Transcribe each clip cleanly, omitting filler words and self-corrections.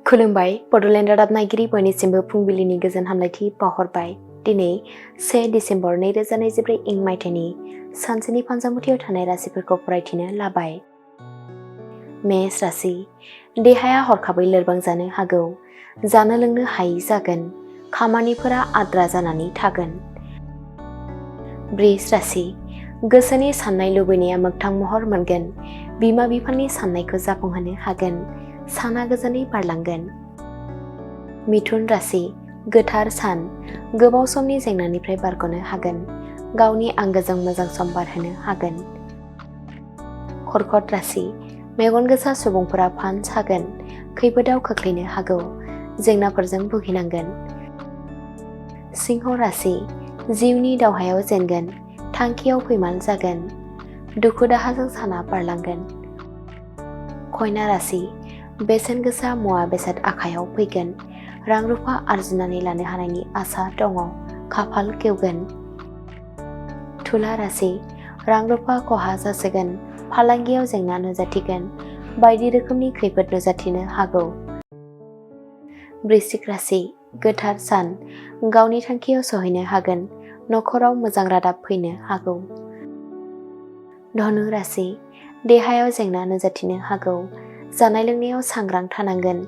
खुलुमबाय बड'लेण्ड रादाब नायगिरि बयनिसिमबो फुंबिलिनि गोजोन हामलायथि बावहरबाय। दिनै 1 डिसेम्बर 2024 इं मायथाइनि सानसेनि फानजामुथियाव थानाय राशिफोरखौ फरायथिनो लाबाय। मेष राशि, देहाया हरखाबै लोरबां जानो हागौ, जानो लोंनो हायै जागोन, खामानिफोरा आद्रा जानानै थागोन। वृष राशि, गोसोनि साननाय लुबैनाया मोगथां महर मोनगोन, बिमा बिफानि साननायखौ जाफुंहोनो हागोन, साना गोजोनै बारलांगोन। मिथुन राशि, गोथार सान, गोबाव समनि जेंनानिफ्राय बारग'नो हागोन, गावनि आंगोजों मोजां सम बारहोनो हागोन। कर्कट राशि, मेगन गोसा सुबुंफोरा फान सागोन, खैफोदाव खोख्लैनो हागौ, जेंनाफोरजों भुगिनांगोन। सिंह राशि, जिउनि दावहायाव जेनगोन, थांखियाव फैमाल जागोन, दुखु दाहाजों साना बारलांगोन। कन्या राशि, बेसेन गोसा मुवा बेसाद आखायाव फैगोन, रां रुफा आरजिनानै लानो हानायनि आसा दङ, खाफाल गेवगोन। तुला राशि, रां रुफा खहा जासिगोन, फालांगियाव जेंना नुजाथिगोन, बायदि रोखोमनि खैफोद नुजाथिनो हागौ। वृश्चिक राशि, गोथार सान, गावनि थांखियाव सहैनो हागोन, नखराव मोजां रादाब फैनो हागौ। धनु राशि, देहायाव जेंना नुजाथिनो हागौ, जानाय लोंनायाव सांग्रां थानांगोन,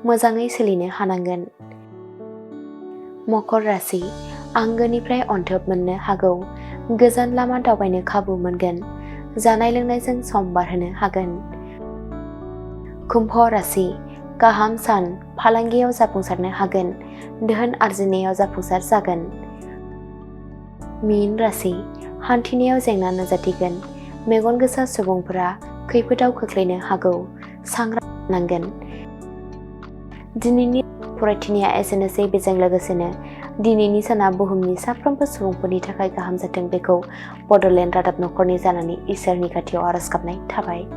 मोजाङै सोलिनो हानांगोन। मकर राशि, आंगोनिफ्राय अनथोब मोननो हागौ, गोजान लामा दावबायनो खाबु मोनगोन, जानाय लोंनायजों सम बारहोनो हागोन। कुम्भ राशि, गाहाम सान, फालांगियाव जाफुंसारनो हागोन, धोन आरजिनायाव जाफुंसार जागोन। मीन राशि, हान्थिनायाव जेंना नुजाथिगोन, मेगन गोसा सुबुंफोरा खैफोदाव खोख्लैनो हागौ, सांग्रां जानांगोन। दिनैनि फरायथिनाया एसेनोसै। बेजों लोगोसेनो दिनैनि साना बुहुमनि साफ्रोमबो सुबुंफोरनि थाखाय गाहाम जाथों बेखौ बड'लेण्ड रादाब नखरनि जानानै इसोरनि खाथियाव आरज गाबनाय थाबाय।